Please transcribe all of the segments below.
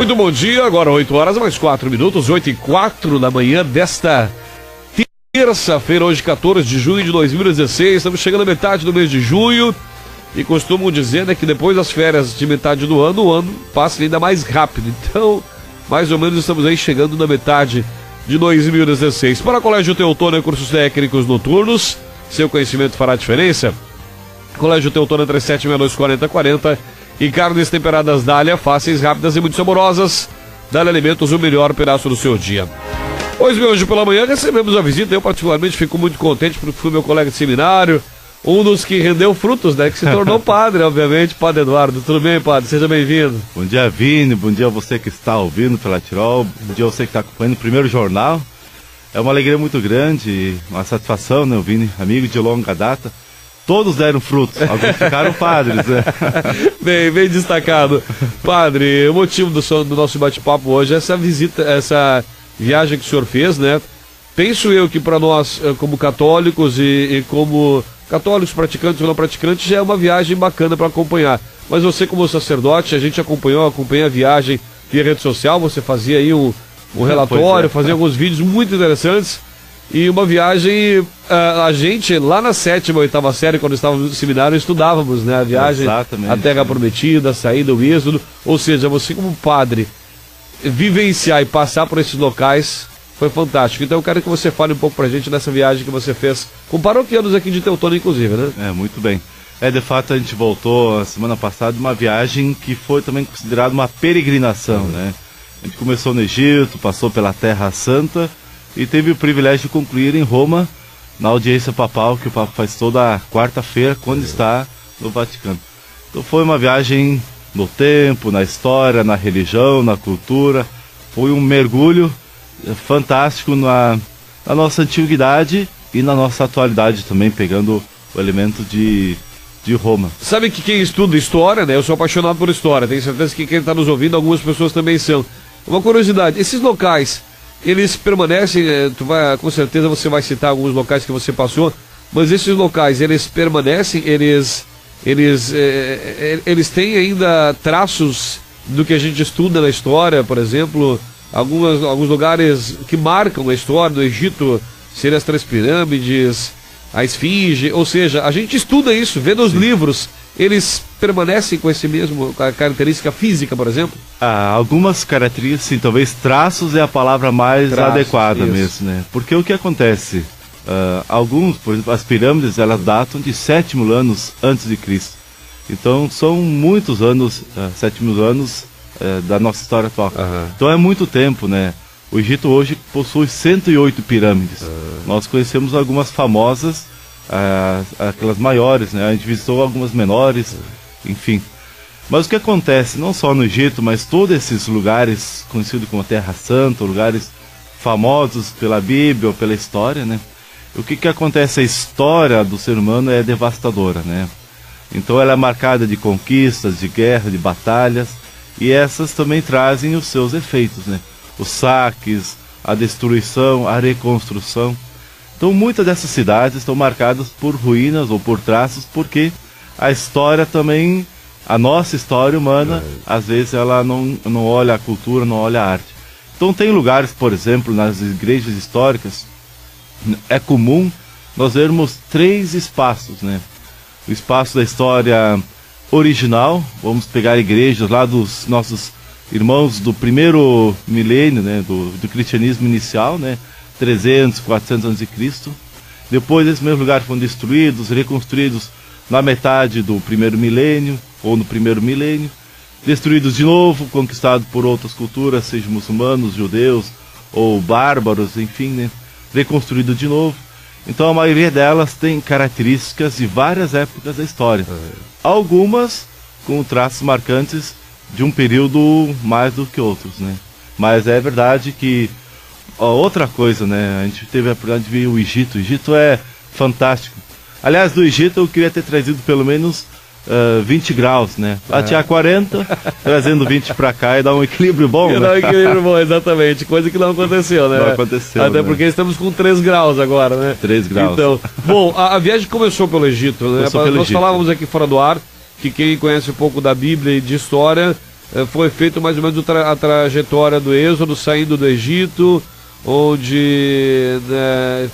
Muito bom dia, agora 8 horas mais 4 minutos, 8h04 da manhã desta terça-feira, hoje 14 de junho de 2016, estamos chegando à metade do mês de junho e costumam dizer, né, que depois das férias de metade do ano, o ano passa ainda mais rápido, então mais ou menos estamos aí chegando na metade de 2016. Para o Colégio Teutônia, cursos técnicos noturnos, seu conhecimento fará diferença. Colégio Teutônia 37624040 e carnes temperadas Dália, fáceis, rápidas e muito saborosas. Dália Alimentos, o melhor pedaço do seu dia. Hoje pela manhã recebemos a visita, eu particularmente fico muito contente porque fui meu colega de seminário, um dos que rendeu frutos, né, que se tornou padre, obviamente, Padre Eduardo. Tudo bem, padre? Seja bem-vindo. Bom dia, Vini, bom dia a você que está ouvindo pela Tirol, bom dia a você que está acompanhando o primeiro jornal. É uma alegria muito grande, uma satisfação, né, Vini, amigo de longa data. Todos deram frutos, alguns ficaram padres, né? Bem destacado. Padre, o motivo do nosso bate-papo hoje é essa visita, essa viagem que o senhor fez, né? Penso eu que para nós, como católicos e como católicos praticantes ou não praticantes, já é uma viagem bacana para acompanhar. Mas você, como sacerdote, a gente acompanha a viagem via rede social, você fazia aí um relatório, fazia alguns vídeos muito interessantes. E uma viagem, a gente lá na 7ª, 8ª série, quando estávamos no seminário, estudávamos, né? A viagem à Terra Prometida, a saída, o êxodo. Ou seja, você como padre, vivenciar e passar por esses locais foi fantástico. Então eu quero que você fale um pouco pra gente dessa viagem que você fez com paroquianos aqui de Teutônia, inclusive, né? Muito bem. De fato, a gente voltou a semana passada de uma viagem que foi também considerada uma peregrinação, né? A gente começou no Egito, passou pela Terra Santa e teve o privilégio de concluir em Roma, na audiência papal que o Papa faz toda quarta-feira, quando está no Vaticano. Então foi uma viagem no tempo, na história, na religião, na cultura. Foi um mergulho fantástico na nossa antiguidade e na nossa atualidade também, pegando o elemento de Roma. Sabe que quem estuda história, né? Eu sou apaixonado por história, tenho certeza que quem está nos ouvindo, algumas pessoas também são. Uma curiosidade, esses locais, eles permanecem, com certeza você vai citar alguns locais que você passou, mas esses locais, eles permanecem, eles têm ainda traços do que a gente estuda na história, por exemplo, alguns lugares que marcam a história do Egito, seriam as 3 pirâmides, a Esfinge, ou seja, a gente estuda isso, vê nos livros. Eles permanecem com esse mesmo característica física, por exemplo? Algumas características, sim, talvez traços é a palavra mais adequada mesmo, né? Porque o que acontece? Alguns, por exemplo, as pirâmides, elas datam de 7.000 anos antes de Cristo. Então são muitos anos, 7.000 anos da nossa história atual. Então é muito tempo, né? O Egito hoje possui 108 pirâmides. Nós conhecemos algumas famosas, aquelas maiores, né? A gente visitou algumas menores, enfim. Mas o que acontece, não só no Egito, mas todos esses lugares conhecidos como Terra Santa, lugares famosos pela Bíblia ou pela história, né? O que acontece? A história do ser humano é devastadora, né? Então ela é marcada de conquistas, de guerra, de batalhas, e essas também trazem os seus efeitos, né? Os saques, a destruição, a reconstrução. Então muitas dessas cidades estão marcadas por ruínas ou por traços, porque a história também, a nossa história humana, às vezes ela não olha a cultura, não olha a arte. Então tem lugares, por exemplo, nas igrejas históricas, é comum nós vermos 3 espaços, né? O espaço da história original, vamos pegar igrejas lá dos nossos irmãos do primeiro milênio, né? Do cristianismo inicial, né? 300, 400 anos de Cristo. Depois esses mesmos lugares foram destruídos, reconstruídos na metade do primeiro milênio, ou no primeiro milênio, destruídos de novo, conquistados por outras culturas, seja muçulmanos, judeus ou bárbaros, enfim, né? Reconstruído de novo. Então a maioria delas tem características de várias épocas da história. Algumas com traços marcantes de um período mais do que outros, né? Mas é verdade que outra coisa, né? A gente teve a oportunidade de ver o Egito. O Egito é fantástico. Aliás, do Egito eu queria ter trazido pelo menos 20 graus, né? Lá tinha 40, trazendo 20 para cá e dá um equilíbrio bom, né? Dá um equilíbrio bom, exatamente. Coisa que não aconteceu, né? Não aconteceu, até né? porque estamos com 3 graus agora, né? 3 graus. Então, bom, a viagem começou pelo Egito, né? Nós falávamos aqui fora do ar que quem conhece um pouco da Bíblia e de história foi feito mais ou menos a trajetória do Êxodo, saindo do Egito, onde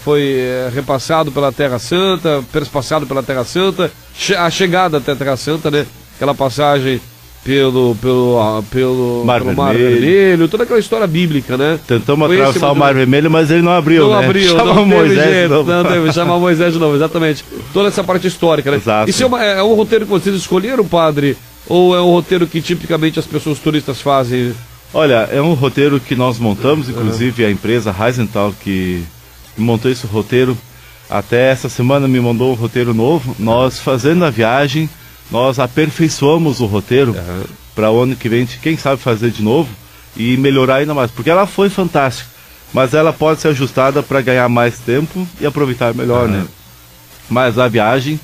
foi repassado pela Terra Santa, perspassado pela Terra Santa, a chegada até a Terra Santa, né? Aquela passagem pelo Mar Vermelho, toda aquela história bíblica, né? Tentamos atravessar o Mar Vermelho, mas ele não abriu, não né? Abriu, Chama Moisés de novo. Não teve, chamar Moisés de novo, exatamente. Toda essa parte histórica, né? Exato. Isso é um roteiro que vocês escolheram, padre? Ou é um roteiro que tipicamente as pessoas turistas fazem? Olha, é um roteiro que nós montamos, inclusive a empresa Heisenthal que montou esse roteiro. Até essa semana me mandou um roteiro novo. Nós fazendo a viagem, nós aperfeiçoamos o roteiro para o ano que vem, quem sabe fazer de novo e melhorar ainda mais, porque ela foi fantástica, mas ela pode ser ajustada para ganhar mais tempo e aproveitar melhor, né? Mas a viagem,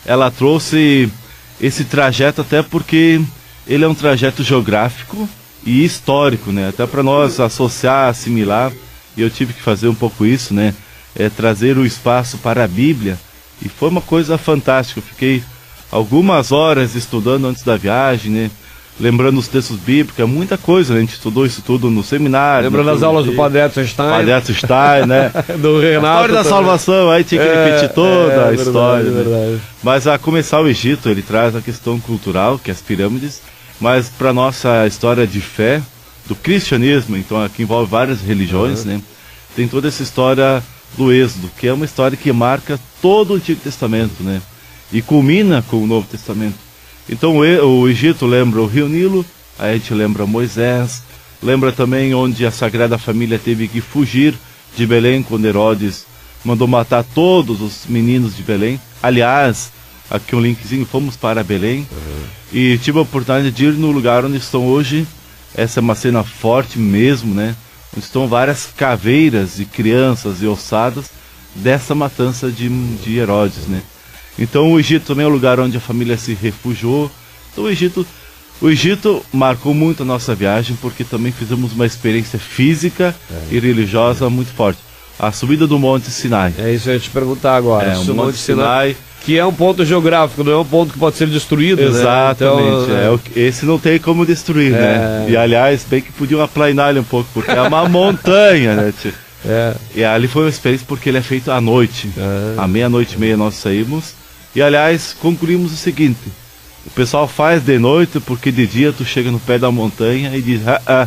ela trouxe esse trajeto até porque ele é um trajeto geográfico e histórico, né? Até para nós associar, assimilar, e eu tive que fazer um pouco isso, né? Trazer o espaço para a Bíblia, e foi uma coisa fantástica. Eu fiquei algumas horas estudando antes da viagem, né? Lembrando os textos bíblicos, é muita coisa, né? A gente estudou isso tudo no seminário. Lembrando as aulas do Padre Edson Stein. Padre Edson Stein, né? Do Renato. A história da salvação, aí tinha que repetir toda a história. Verdade. Né? Mas a começar o Egito, ele traz a questão cultural, que é as pirâmides, mas para nossa história de fé, do cristianismo, então aqui envolve várias religiões, né? Tem toda essa história do Êxodo, que é uma história que marca todo o Antigo Testamento, né? E culmina com o Novo Testamento. Então o Egito lembra o Rio Nilo, a gente lembra Moisés, lembra também onde a Sagrada Família teve que fugir de Belém quando Herodes mandou matar todos os meninos de Belém. Aliás, aqui um linkzinho, fomos para Belém e tive a oportunidade de ir no lugar onde estão hoje. Essa é uma cena forte mesmo, né? Onde estão várias caveiras de crianças e ossadas dessa matança de Herodes, né? Então o Egito também é um lugar onde a família se refugiou. Então o Egito marcou muito a nossa viagem, porque também fizemos uma experiência física e religiosa muito forte. A subida do Monte Sinai. É isso que eu ia te perguntar agora. O Monte Sinai, que é um ponto geográfico, não é um ponto que pode ser destruído. Exatamente. Né? Então, esse não tem como destruir, né? E aliás, bem que podiam aplainar ele um pouco, porque é uma montanha, né, tio? E ali foi uma experiência porque ele é feito à noite. À meia-noite e meia nós saímos. E aliás, concluímos o seguinte: o pessoal faz de noite porque de dia tu chega no pé da montanha e diz,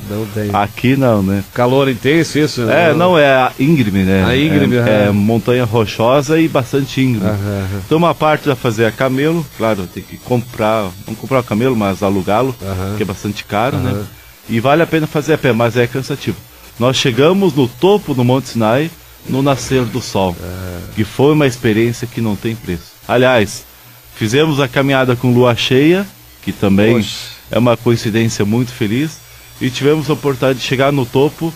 não tem. Aqui não, né? Calor intenso isso? Não é a íngreme, né? A íngreme, é montanha rochosa e bastante íngreme. Então uma parte vai fazer a camelo, claro, tem que comprar, não comprar o camelo, mas alugá-lo, que é bastante caro, né? E vale a pena fazer a pé, mas é cansativo. Nós chegamos no topo do Monte Sinai no nascer do sol, que foi uma experiência que não tem preço. Aliás, fizemos a caminhada com lua cheia, que também é uma coincidência muito feliz, e tivemos a oportunidade de chegar no topo,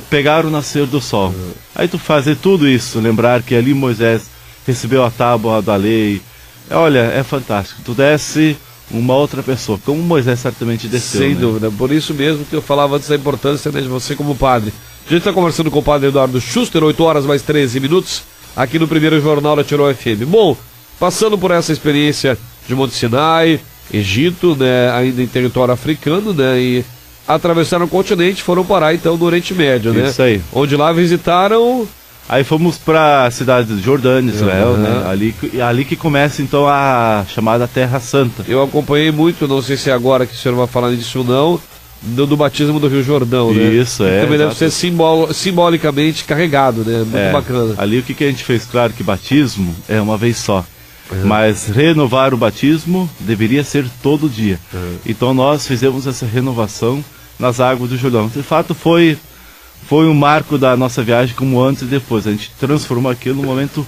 pegar o nascer do sol. Aí tu fazer tudo isso, lembrar que ali Moisés recebeu a tábua da lei, olha, é fantástico. Tu desce uma outra pessoa, como Moisés certamente desceu. Sem dúvida, por isso mesmo que eu falava antes da importância, né, de você como padre. A gente está conversando com o padre Eduardo Schuster, 8 horas mais 13 minutos, aqui no primeiro jornal da Tirol FM. Bom, passando por essa experiência de Monte Sinai, Egito, né, ainda em território africano, né, e atravessaram o continente, foram parar então no Oriente Médio, né? Isso aí. Onde lá visitaram... Aí fomos para a cidade de Jordânia, Israel, né? Ali que começa então a chamada Terra Santa. Eu acompanhei muito, não sei se é agora que o senhor vai falar disso ou não, do batismo do Rio Jordão, né? Isso, que também deve ser simbolicamente carregado, né? Muito bacana. Ali o que a gente fez? Claro que batismo é uma vez só. Mas renovar o batismo deveria ser todo dia. Então nós fizemos essa renovação nas águas do Jordão. De fato foi um marco da nossa viagem, como antes e depois. A gente transformou aquilo num momento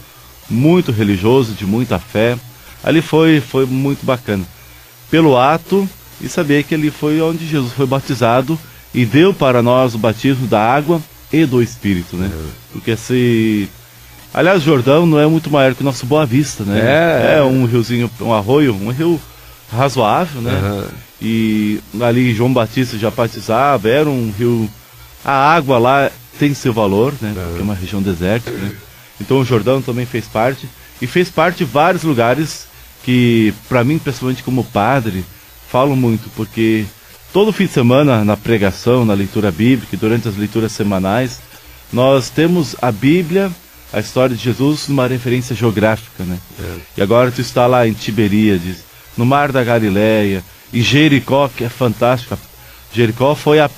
muito religioso, de muita fé. Ali foi muito bacana. Pelo ato, e saber que ali foi onde Jesus foi batizado e deu para nós o batismo da água e do Espírito, né? Porque aliás, o Jordão não é muito maior que o nosso Boa Vista, né? É um riozinho, um arroio, um rio razoável, né? E ali João Batista já batizava, era um rio... A água lá tem seu valor, né? Porque é uma região desértica, né? Então o Jordão também fez parte. E fez parte de vários lugares que, para mim, pessoalmente como padre, falo muito, porque todo fim de semana, na pregação, na leitura bíblica, durante as leituras semanais, nós temos a Bíblia, a história de Jesus, numa referência geográfica, né? E agora tu está lá em Tiberíades, no Mar da Galileia, em Jericó, que é fantástica. Jericó foi a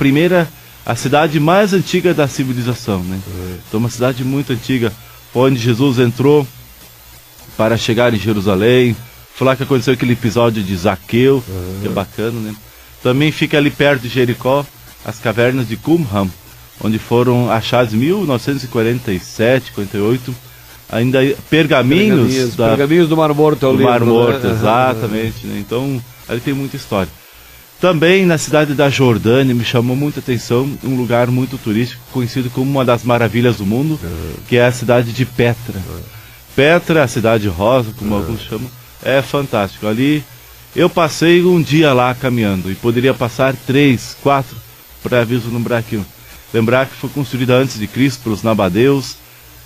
cidade mais antiga da civilização, né? Então, uma cidade muito antiga, onde Jesus entrou para chegar em Jerusalém. Foi lá que aconteceu aquele episódio de Zaqueu, que é bacana, né? Também fica ali perto de Jericó, as cavernas de Qumran, onde foram achados em 1947, 48, ainda pergaminhos do Mar Morto, do Mar Morto, exatamente, né? Então, ali tem muita história. Também na cidade da Jordânia me chamou muita atenção um lugar muito turístico, conhecido como uma das maravilhas do mundo, que é a cidade de Petra. Petra, a cidade rosa, como alguns chamam, é fantástico. Ali eu passei um dia lá caminhando e poderia passar 3, 4, para vislumbrar aquilo. Lembrar que foi construída antes de Cristo pelos nabadeus,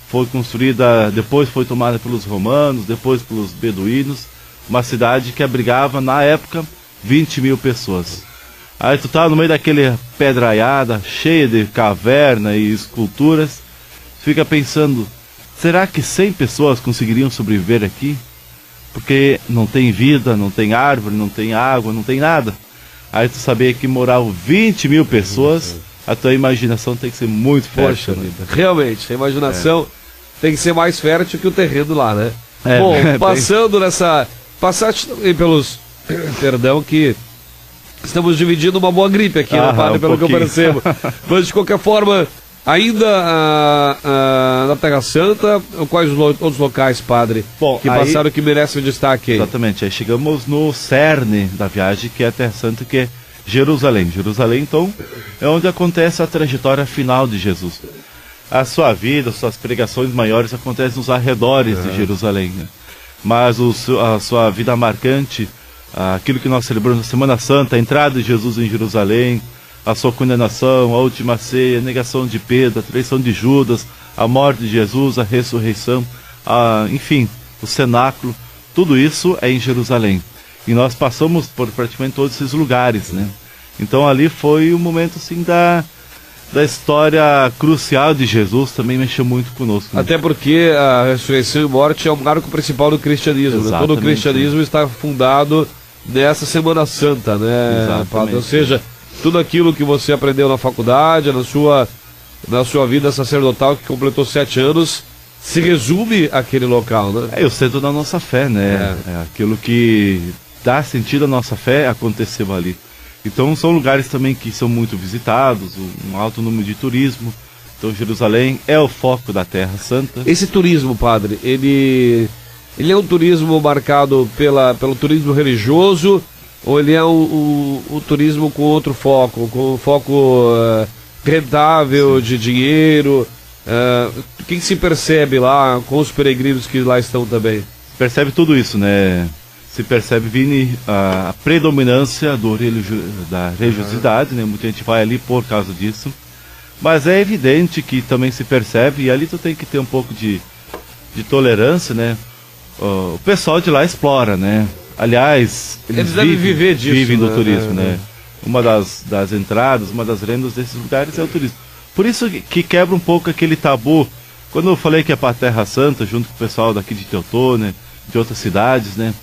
foi construída, depois foi tomada pelos romanos, depois pelos beduínos, uma cidade que abrigava na época 20 mil pessoas. Aí tu tá no meio daquele pedraiada, cheia de caverna e esculturas, fica pensando, será que 100 pessoas conseguiriam sobreviver aqui? Porque não tem vida, não tem árvore, não tem água, não tem nada. Aí tu sabia que moravam 20 mil pessoas, a tua imaginação tem que ser muito fértil. Poxa, realmente, a imaginação tem que ser mais fértil que o terreno lá, né? Bom, passando nessa... Passaste pelos... Perdão que estamos dividindo uma boa gripe aqui, né, padre, pelo que eu percebo. Mas de qualquer forma, ainda na Terra Santa, quais os outros locais, padre, que passaram que merecem destaque aí? Exatamente, aí chegamos no cerne da viagem, que é a Terra Santa, que é Jerusalém. Jerusalém, então, é onde acontece a trajetória final de Jesus. A sua vida, as suas pregações maiores acontecem nos arredores de Jerusalém, né? Mas a sua vida marcante, aquilo que nós celebramos na Semana Santa, a entrada de Jesus em Jerusalém, a sua condenação, a última ceia, a negação de Pedro, a traição de Judas, a morte de Jesus, a ressurreição, enfim, o cenáculo, tudo isso é em Jerusalém. E nós passamos por praticamente todos esses lugares, né? Então ali foi um momento assim da história crucial de Jesus, também mexeu muito conosco, né? Até porque a ressurreição e morte é o marco principal do cristianismo, né? Todo o cristianismo está fundado nessa Semana Santa, né, padre? Ou seja, tudo aquilo que você aprendeu na faculdade, na sua vida sacerdotal, que completou 7 anos, se resume àquele local, né? É o centro da nossa fé, né? É aquilo que dá sentido à nossa fé aconteceu ali. Então são lugares também que são muito visitados, um alto número de turismo. Então Jerusalém é o foco da Terra Santa. Esse turismo, padre, ele é um turismo marcado pelo turismo religioso, ou ele é um turismo com outro foco, com foco rentável, de dinheiro? O que se percebe lá com os peregrinos que lá estão também? Percebe tudo isso, né? Se percebe, Vini, a predominância da religiosidade, né? Muita gente vai ali por causa disso. Mas é evidente que também se percebe, e ali tu tem que ter um pouco de tolerância, né? O pessoal de lá explora, né? Aliás, eles devem viver disso, vivem do turismo, né? Uma das entradas, uma das rendas desses lugares é o turismo. Por isso que quebra um pouco aquele tabu. Quando eu falei que é para a Terra Santa, junto com o pessoal daqui de Teotônia, de outras cidades, né?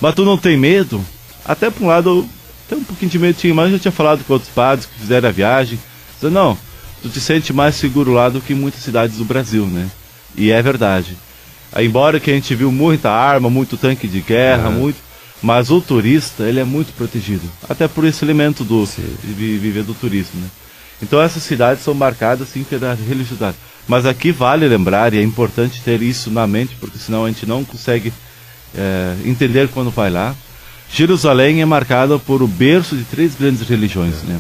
Mas tu não tem medo? Até por um lado, eu tenho um pouquinho de medo, mas eu já tinha falado com outros padres que fizeram a viagem. Dizendo, não, tu te sente mais seguro lá do que em muitas cidades do Brasil, né? E é verdade. Embora que a gente viu muita arma, muito tanque de guerra, mas o turista, ele é muito protegido. Até por esse elemento de viver do turismo, né? Então essas cidades são marcadas sim pela religiosidade. Mas aqui vale lembrar, e é importante ter isso na mente, porque senão a gente não consegue entender quando vai lá. Jerusalém é marcada por o berço de 3 grandes religiões, né?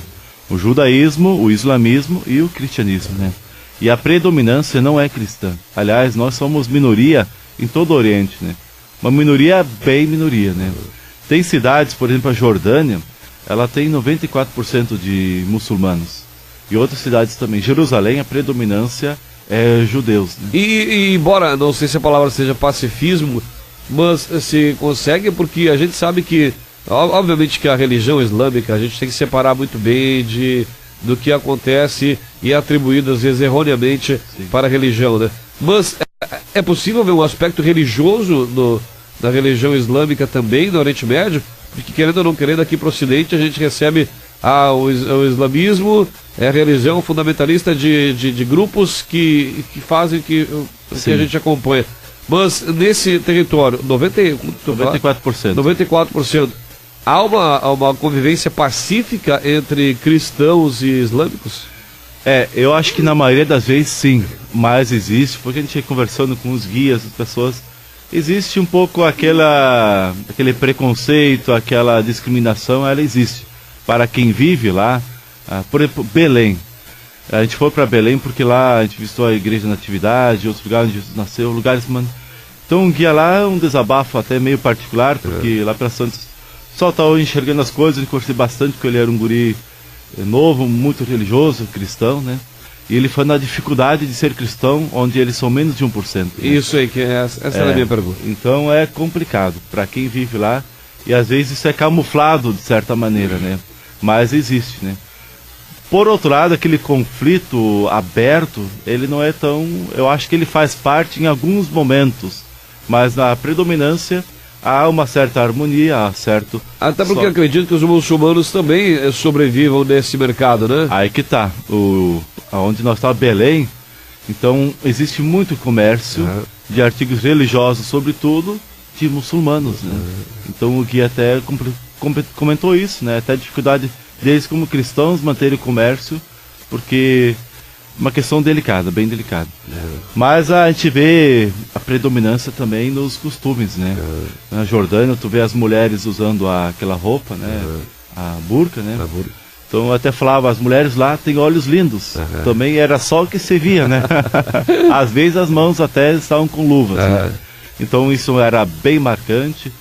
O judaísmo, o islamismo e o cristianismo, né? E a predominância não é cristã. Aliás, nós somos minoria em todo o Oriente, né? Uma minoria bem minoria, né? Tem cidades, por exemplo, a Jordânia, ela tem 94% de muçulmanos. E outras cidades também. Jerusalém, a predominância é judeus, né? E embora, não sei se a palavra seja pacifismo, mas se consegue, porque a gente sabe que Obviamente que a religião islâmica, a gente tem que separar muito bem do que acontece e é atribuído às vezes erroneamente para a religião, né? Mas é possível ver um aspecto religioso da religião islâmica também no Oriente Médio? Porque querendo ou não querendo, aqui para o Ocidente a gente recebe o islamismo, é a religião fundamentalista de grupos que fazem que a gente acompanha. Mas nesse território, 94%. 94%. Há uma convivência pacífica entre cristãos e islâmicos? Eu acho que na maioria das vezes sim, mas existe, porque a gente ia conversando com os guias, as pessoas, existe um pouco aquele preconceito, aquela discriminação, ela existe. Para quem vive lá, por exemplo, Belém. A gente foi para Belém porque lá a gente visitou a Igreja da Natividade, outros lugares onde Jesus nasceu, lugares... Então um guia lá é um desabafo até meio particular, porque lá para Santos só estava enxergando as coisas, eu conversei bastante porque ele era um guri novo, muito religioso, cristão, né? E ele foi na dificuldade de ser cristão, onde eles são menos de 1%. Né? Isso aí, essa era a minha pergunta. Então é complicado para quem vive lá, e às vezes isso é camuflado de certa maneira, né? Mas existe, né? Por outro lado, aquele conflito aberto, ele não é tão... Eu acho que ele faz parte em alguns momentos, mas na predominância há uma certa harmonia, há certo... Até porque eu acredito que os muçulmanos também sobrevivam nesse mercado, né? Aí que tá, onde nós estamos, Belém, então existe muito comércio de artigos religiosos, sobretudo de muçulmanos, né? Então o guia até comentou isso, né? Até a dificuldade deles como cristãos manterem o comércio, porque uma questão delicada, bem delicada. Mas a gente vê a predominância também nos costumes, né? Na Jordânia, tu vê as mulheres usando aquela roupa, né? A burca, né? Então eu até falava, as mulheres lá têm olhos lindos. Também era só o que se via, né? Às vezes as mãos até estavam com luvas, né? Então isso era bem marcante.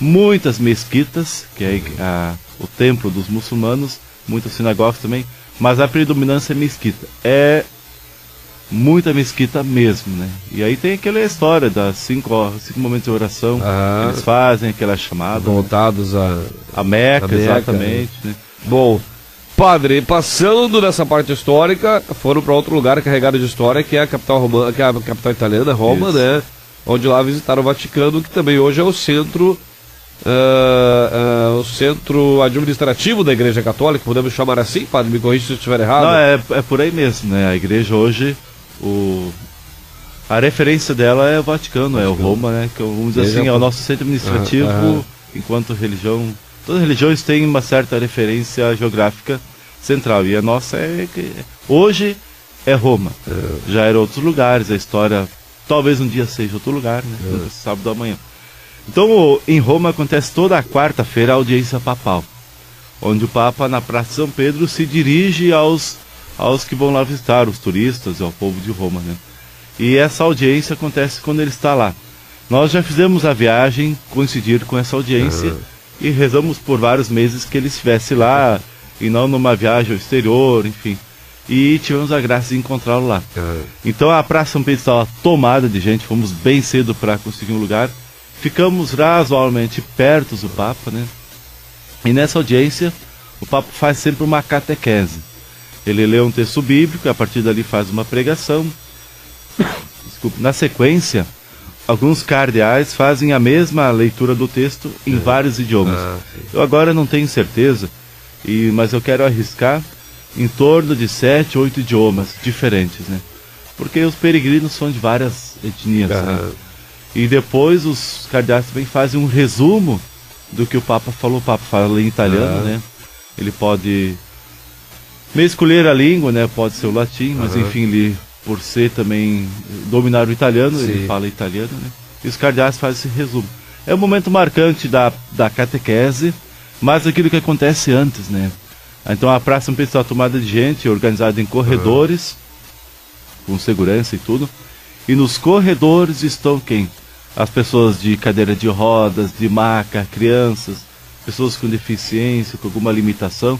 Muitas mesquitas, que é o templo dos muçulmanos, muitas sinagogas também, mas a predominância é mesquita. É muita mesquita mesmo, né? E aí tem aquela história das 5 momentos de oração que eles fazem, aquela chamada. Voltados a Meca, exatamente. Né? Bom, padre, passando nessa parte histórica, foram para outro lugar carregado de história, que é a capital romana, que é a capital italiana, Roma, né? Onde lá visitaram o Vaticano, que também hoje é o centro administrativo da Igreja Católica, podemos chamar assim, padre, me corrija se eu estiver errado. Não, é por aí mesmo, né? A igreja hoje, a referência dela é o Vaticano, é o Roma, né? Que vamos dizer assim, é o nosso centro administrativo, enquanto religião. Todas as religiões têm uma certa referência geográfica central, e a nossa hoje é Roma. Já era outros lugares, a história talvez um dia seja outro lugar, né? Nunca se sabe do amanhã. Então, em Roma acontece toda a quarta-feira a audiência papal, onde o Papa, na Praça São Pedro, se dirige aos que vão lá visitar, os turistas, ao povo de Roma, né? E essa audiência acontece quando ele está lá. Nós já fizemos a viagem coincidir com essa audiência e rezamos por vários meses que ele estivesse lá e não numa viagem ao exterior, enfim. E tivemos a graça de encontrá-lo lá. Então a Praça São Pedro estava tomada de gente, fomos bem cedo para conseguir um lugar. Ficamos razoavelmente perto do Papa, né? E nessa audiência, o Papa faz sempre uma catequese. Ele lê um texto bíblico e a partir dali faz uma pregação. Desculpe. Na sequência, alguns cardeais fazem a mesma leitura do texto em vários idiomas. Eu agora não tenho certeza, mas eu quero arriscar em torno de 7, 8 idiomas diferentes, né? Porque os peregrinos são de várias etnias, né? E depois os cardeais também fazem um resumo do que o Papa falou. O Papa fala em italiano, né? Ele pode meio escolher a língua, né? Pode ser o latim, mas enfim, ele, por ser também dominar o italiano, ele fala italiano, né? E os cardeais fazem esse resumo. É um momento marcante da catequese, mas aquilo que acontece antes, né? Então a Praça São Pedro está tomada de gente, organizada em corredores, com segurança e tudo. E nos corredores estão quem? As pessoas de cadeira de rodas, de maca, crianças, pessoas com deficiência, com alguma limitação.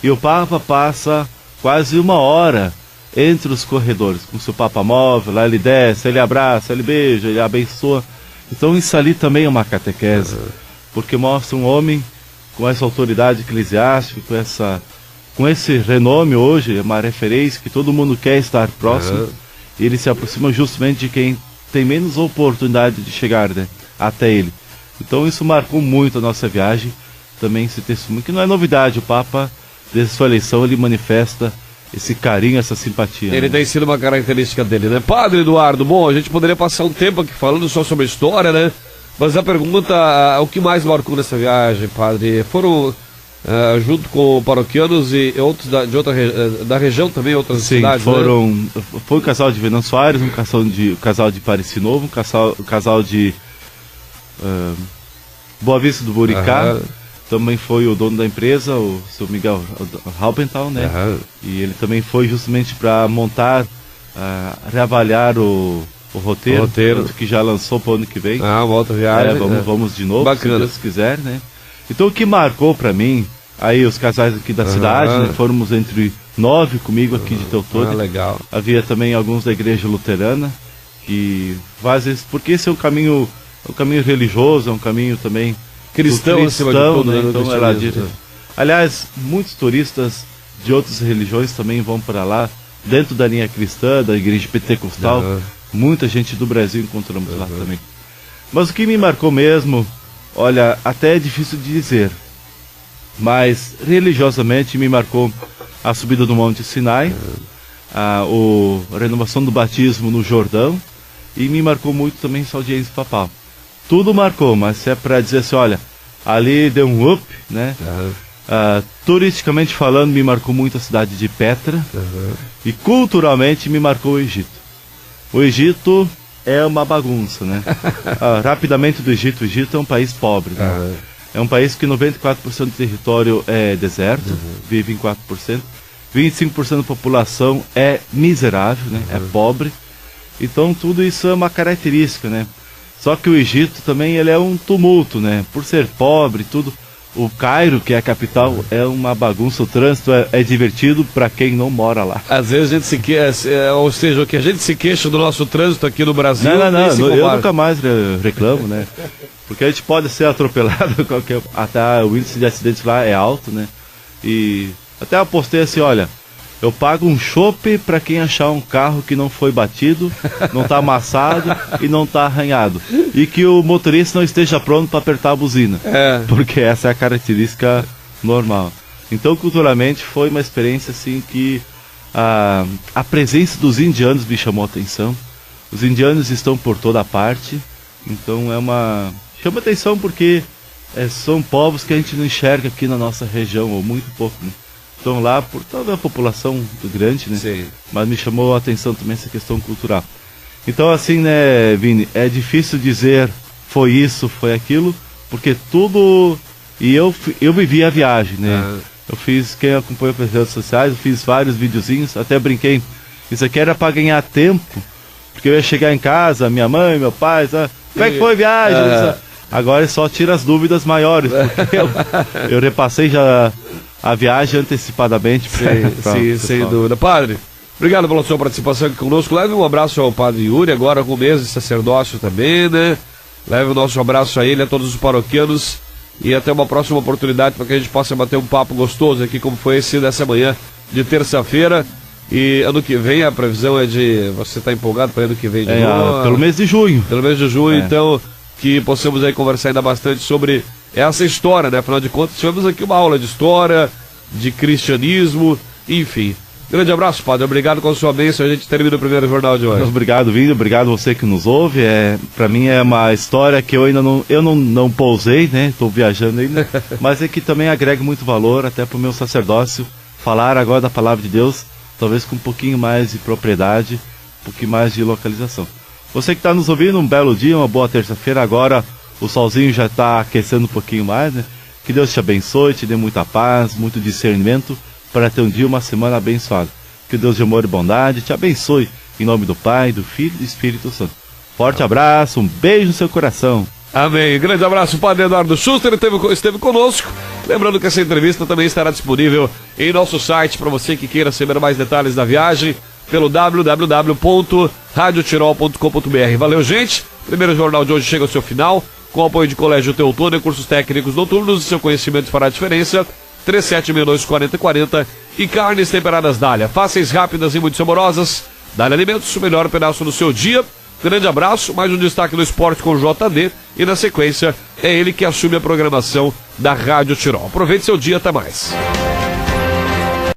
E o Papa passa quase 1 hora entre os corredores, com seu Papa móvel, lá ele desce, ele abraça, ele beija, ele abençoa. Então isso ali também é uma catequese, porque mostra um homem com essa autoridade eclesiástica, com esse renome hoje, uma referência que todo mundo quer estar próximo. Ele se aproxima justamente de quem tem menos oportunidade de chegar, né, até ele. Então isso marcou muito a nossa viagem. Também esse testemunho, que não é novidade, o Papa, desde sua eleição, ele manifesta esse carinho, essa simpatia. Ele tem sido uma característica dele, né? Padre Eduardo, bom, a gente poderia passar um tempo aqui falando só sobre a história, né? Mas a pergunta, o que mais marcou nessa viagem, padre? Foram junto com paroquianos e outros da região também, outras cidades, foram, né? Foi um casal de Venâncio Soares, um casal de Pareci Novo, um casal de Boa Vista do Buricá. Também foi o dono da empresa, o seu Miguel Halpenthal, né? E ele também foi justamente para montar, reavaliar o roteiro que já lançou para o ano que vem. Uma outra viagem. Vamos de novo, bacana, se Deus quiser, né? Então o que marcou para mim, aí os casais aqui da cidade, né? Fomos entre 9 comigo aqui de Teutônia. Legal. Havia também alguns da igreja luterana, que fazem isso, porque esse é um caminho religioso, é um caminho também cristão, acima de tudo, né? Então ela diz. Aliás, muitos turistas de outras religiões também vão para lá, dentro da linha cristã, da igreja pentecostal. Muita gente do Brasil encontramos lá também. Mas o que me marcou mesmo, olha, até é difícil de dizer, mas religiosamente me marcou a subida do Monte Sinai, a renovação do batismo no Jordão, e me marcou muito também essa audiência papal. Tudo marcou, mas se é para dizer assim, olha, ali deu um up, né? Turisticamente falando, me marcou muito a cidade de Petra, e culturalmente me marcou o Egito. O Egito é uma bagunça, né? Rapidamente do Egito, o Egito é um país pobre, né? É um país que 94% do território é deserto, vive em 4%, 25% da população é miserável, né? É pobre. Então tudo isso é uma característica, né? Só que o Egito também ele é um tumulto, né? Por ser pobre, tudo. O Cairo, que é a capital, é uma bagunça. O trânsito é divertido para quem não mora lá. Às vezes a gente se queixa, ou seja, o que a gente se queixa do nosso trânsito aqui no Brasil. Não, eu nunca mais reclamo, né? Porque a gente pode ser atropelado, até o índice de acidentes lá é alto, né? E até apostei assim, olha, eu pago um chope para quem achar um carro que não foi batido, não está amassado e não está arranhado. E que o motorista não esteja pronto para apertar a buzina. Porque essa é a característica normal. Então, culturalmente, foi uma experiência assim que a presença dos indianos me chamou a atenção. Os indianos estão por toda parte. Então, chama atenção porque são povos que a gente não enxerga aqui na nossa região, ou muito pouco, né? Estão lá por toda a população grande, né? Sim. Mas me chamou a atenção também essa questão cultural. Então, assim, né, Vini, é difícil dizer foi isso, foi aquilo, porque tudo... E eu vivi a viagem, né? Eu fiz, quem acompanhou pelas redes sociais, eu fiz vários videozinhos, até brinquei. Isso aqui era para ganhar tempo, porque eu ia chegar em casa, minha mãe, meu pai, sabe? Como é que foi a viagem? Agora só tira as dúvidas maiores, porque eu repassei já a viagem antecipadamente. Sim, sem dúvida. Padre, obrigado pela sua participação aqui conosco. Leve um abraço ao Padre Yuri, agora com o mês de sacerdócio também, né? Leve o nosso abraço a ele, a todos os paroquianos, e até uma próxima oportunidade para que a gente possa bater um papo gostoso aqui, como foi esse dessa manhã de terça-feira. E ano que vem a previsão é de... Você está empolgado para ano que vem de novo? Pelo mês de junho. Pelo mês de junho, então, que possamos aí conversar ainda bastante sobre essa história, né? Afinal de contas, tivemos aqui uma aula de história, de cristianismo, enfim. Grande abraço, Padre. Obrigado com a sua bênção. A gente termina o primeiro jornal de hoje. Obrigado, Vini. Obrigado você que nos ouve. Para mim é uma história que eu ainda não pousei, né? Estou viajando ainda. Mas é que também agrega muito valor até para o meu sacerdócio. Falar agora da palavra de Deus, talvez com um pouquinho mais de propriedade, um pouquinho mais de localização. Você que está nos ouvindo, um belo dia, uma boa terça-feira. Agora o solzinho já está aquecendo um pouquinho mais, né? Que Deus te abençoe, te dê muita paz, muito discernimento para ter um dia, uma semana abençoada. Que Deus de amor e bondade te abençoe, em nome do Pai, do Filho e do Espírito Santo. Forte abraço, um beijo no seu coração. Amém. Grande abraço, Padre Eduardo Schuster, esteve conosco. Lembrando que essa entrevista também estará disponível em nosso site para você que queira saber mais detalhes da viagem, pelo www.radiotirol.com.br. Valeu, gente. Primeiro jornal de hoje chega ao seu final. com apoio de Colégio Teutônia, cursos técnicos noturnos, e seu conhecimento fará a diferença. 3762-4040 e carnes temperadas Dália, fáceis, rápidas e muito saborosas. Dália Alimentos, o melhor pedaço do seu dia. Grande abraço, mais um destaque do esporte com o JD e na sequência é ele que assume a programação da Rádio Tirol. Aproveite seu dia, até mais.